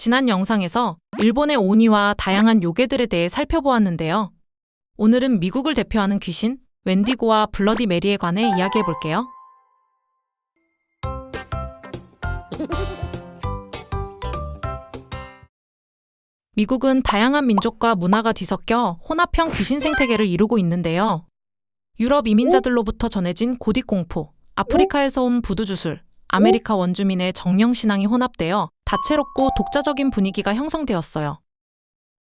지난 영상에서 일본의 오니와 다양한 요괴들에 대해 살펴보았는데요. 오늘은 미국을 대표하는 귀신, 웬디고와 블러디 메리에 관해 이야기해볼게요. 미국은 다양한 민족과 문화가 뒤섞여 혼합형 귀신 생태계를 이루고 있는데요. 유럽 이민자들로부터 전해진 고딕 공포, 아프리카에서 온 부두 주술, 아메리카 원주민의 정령 신앙이 혼합되어 다채롭고 독자적인 분위기가 형성되었어요.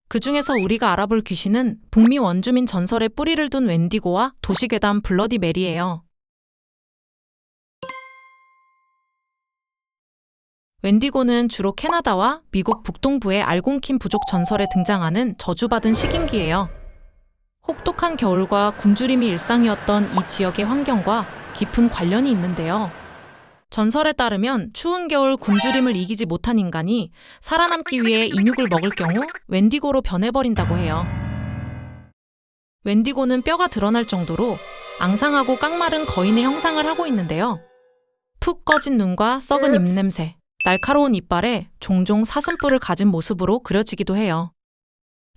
그 중에서 우리가 알아볼 귀신은 북미 원주민 전설에 뿌리를 둔 웬디고와 도시괴담 블러디 메리예요. 웬디고는 주로 캐나다와 미국 북동부의 알곤킨 부족 전설에 등장하는 저주받은 식인귀예요. 혹독한 겨울과 굶주림이 일상이었던 이 지역의 환경과 깊은 관련이 있는데요. 전설에 따르면 추운 겨울 굶주림을 이기지 못한 인간이 살아남기 위해 인육을 먹을 경우 웬디고로 변해버린다고 해요. 웬디고는 뼈가 드러날 정도로 앙상하고 깡마른 거인의 형상을 하고 있는데요. 푹 꺼진 눈과 썩은 입냄새, 날카로운 이빨에 종종 사슴뿔을 가진 모습으로 그려지기도 해요.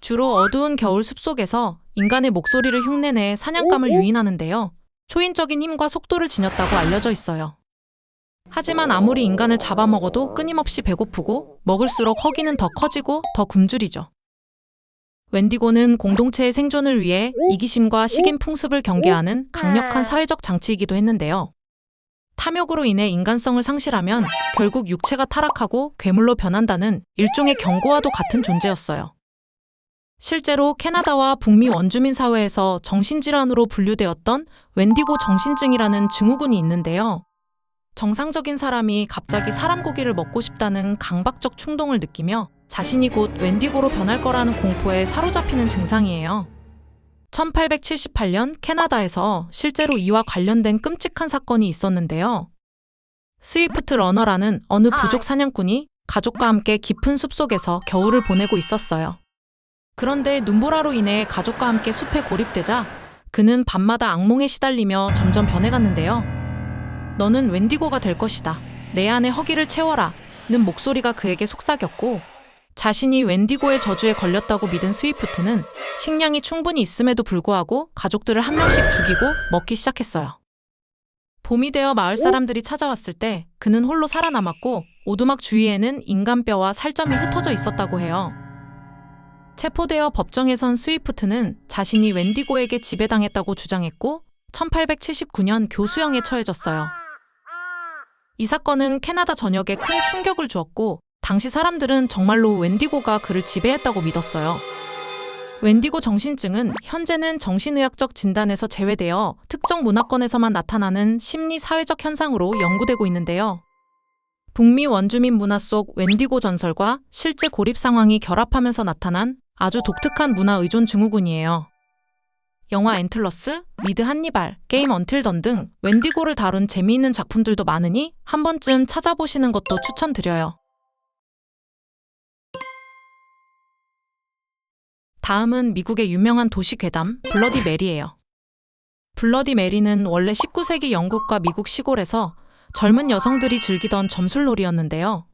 주로 어두운 겨울 숲속에서 인간의 목소리를 흉내내 사냥감을 유인하는데요. 초인적인 힘과 속도를 지녔다고 알려져 있어요. 하지만 아무리 인간을 잡아먹어도 끊임없이 배고프고 먹을수록 허기는 더 커지고 더 굶주리죠. 웬디고는 공동체의 생존을 위해 이기심과 식인 풍습을 경계하는 강력한 사회적 장치이기도 했는데요. 탐욕으로 인해 인간성을 상실하면 결국 육체가 타락하고 괴물로 변한다는 일종의 경고와도 같은 존재였어요. 실제로 캐나다와 북미 원주민 사회에서 정신질환으로 분류되었던 웬디고 정신증이라는 증후군이 있는데요. 정상적인 사람이 갑자기 사람 고기를 먹고 싶다는 강박적 충동을 느끼며 자신이 곧 웬디고로 변할 거라는 공포에 사로잡히는 증상이에요. 1878년 캐나다에서 실제로 이와 관련된 끔찍한 사건이 있었는데요. 스위프트 러너라는 어느 부족 사냥꾼이 가족과 함께 깊은 숲속에서 겨울을 보내고 있었어요. 그런데 눈보라로 인해 가족과 함께 숲에 고립되자 그는 밤마다 악몽에 시달리며 점점 변해갔는데요. 너는 웬디고가 될 것이다. 내 안에 허기를 채워라. 는 목소리가 그에게 속삭였고 자신이 웬디고의 저주에 걸렸다고 믿은 스위프트는 식량이 충분히 있음에도 불구하고 가족들을 한 명씩 죽이고 먹기 시작했어요. 봄이 되어 마을 사람들이 찾아왔을 때 그는 홀로 살아남았고 오두막 주위에는 인간뼈와 살점이 흩어져 있었다고 해요. 체포되어 법정에 선 스위프트는 자신이 웬디고에게 지배당했다고 주장했고 1879년 교수형에 처해졌어요. 이 사건은 캐나다 전역에 큰 충격을 주었고 당시 사람들은 정말로 웬디고가 그를 지배했다고 믿었어요. 웬디고 정신증은 현재는 정신의학적 진단에서 제외되어 특정 문화권에서만 나타나는 심리-사회적 현상으로 연구되고 있는데요. 북미 원주민 문화 속 웬디고 전설과 실제 고립 상황이 결합하면서 나타난 아주 독특한 문화 의존 증후군이에요. 영화 엔틀러스, 미드 한니발, 게임 언틸 던 등 웬디고를 다룬 재미있는 작품들도 많으니 한 번쯤 찾아보시는 것도 추천드려요. 다음은 미국의 유명한 도시 괴담 블러디 메리예요. 블러디 메리는 원래 19세기 영국과 미국 시골에서 젊은 여성들이 즐기던 점술놀이였는데요.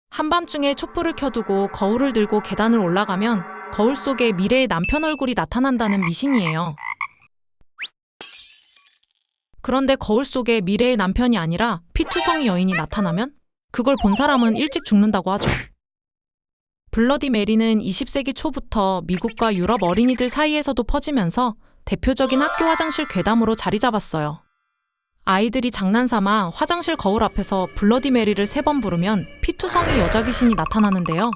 한밤중에 촛불을 켜두고 거울을 들고 계단을 올라가면 거울 속에 미래의 남편 얼굴이 나타난다는 미신이에요. 그런데 거울 속에 미래의 남편이 아니라 피투성이 여인이 나타나면 그걸 본 사람은 일찍 죽는다고 하죠. 블러디 메리는 20세기 초부터 미국과 유럽 어린이들 사이에서도 퍼지면서 대표적인 학교 화장실 괴담으로 자리 잡았어요. 아이들이 장난삼아 화장실 거울 앞에서 블러디 메리를 3번 부르면 피투성이 여자 귀신이 나타나는데요.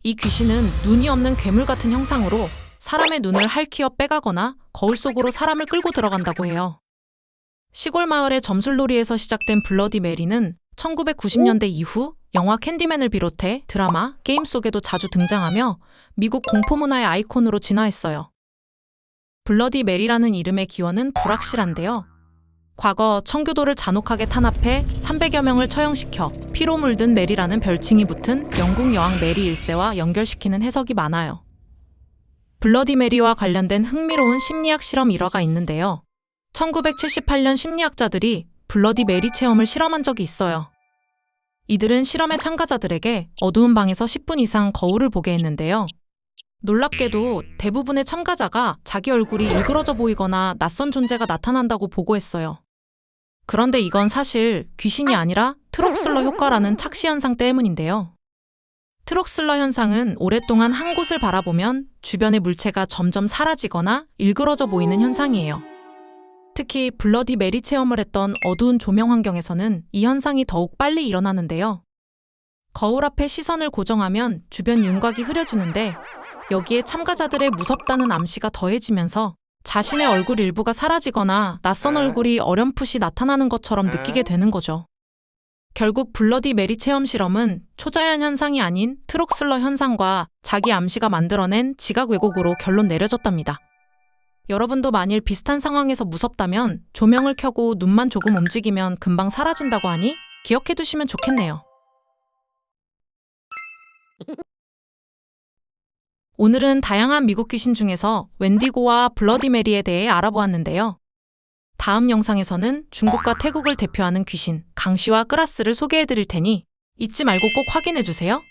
이 귀신은 눈이 없는 괴물 같은 형상으로 사람의 눈을 할퀴어 빼가거나 거울 속으로 사람을 끌고 들어간다고 해요. 시골 마을의 점술놀이에서 시작된 블러디 메리는 1990년대 이후 영화 캔디맨을 비롯해 드라마, 게임 속에도 자주 등장하며 미국 공포문화의 아이콘으로 진화했어요. 블러디 메리라는 이름의 기원은 불확실한데요. 과거 청교도를 잔혹하게 탄압해 300여 명을 처형시켜 피로 물든 메리라는 별칭이 붙은 영국 여왕 메리 1세와 연결시키는 해석이 많아요. 블러디 메리와 관련된 흥미로운 심리학 실험 일화가 있는데요. 1978년 심리학자들이 블러디 메리 체험을 실험한 적이 있어요. 이들은 실험의 참가자들에게 어두운 방에서 10분 이상 거울을 보게 했는데요. 놀랍게도 대부분의 참가자가 자기 얼굴이 일그러져 보이거나 낯선 존재가 나타난다고 보고했어요. 그런데 이건 사실 귀신이 아니라 트록슬러 효과라는 착시 현상 때문인데요. 트록슬러 현상은 오랫동안 한 곳을 바라보면 주변의 물체가 점점 사라지거나 일그러져 보이는 현상이에요. 특히 블러디 메리 체험을 했던 어두운 조명 환경에서는 이 현상이 더욱 빨리 일어나는데요. 거울 앞에 시선을 고정하면 주변 윤곽이 흐려지는데 여기에 참가자들의 무섭다는 암시가 더해지면서 자신의 얼굴 일부가 사라지거나 낯선 얼굴이 어렴풋이 나타나는 것처럼 느끼게 되는 거죠. 결국 블러디 메리 체험 실험은 초자연 현상이 아닌 트록슬러 현상과 자기 암시가 만들어낸 지각 왜곡으로 결론 내려졌답니다. 여러분도 만일 비슷한 상황에서 무섭다면 조명을 켜고 눈만 조금 움직이면 금방 사라진다고 하니 기억해 두시면 좋겠네요. 오늘은 다양한 미국 귀신 중에서 웬디고와 블러디 메리에 대해 알아보았는데요. 다음 영상에서는 중국과 태국을 대표하는 귀신 강시와 끄라스를 소개해 드릴 테니 잊지 말고 꼭 확인해 주세요.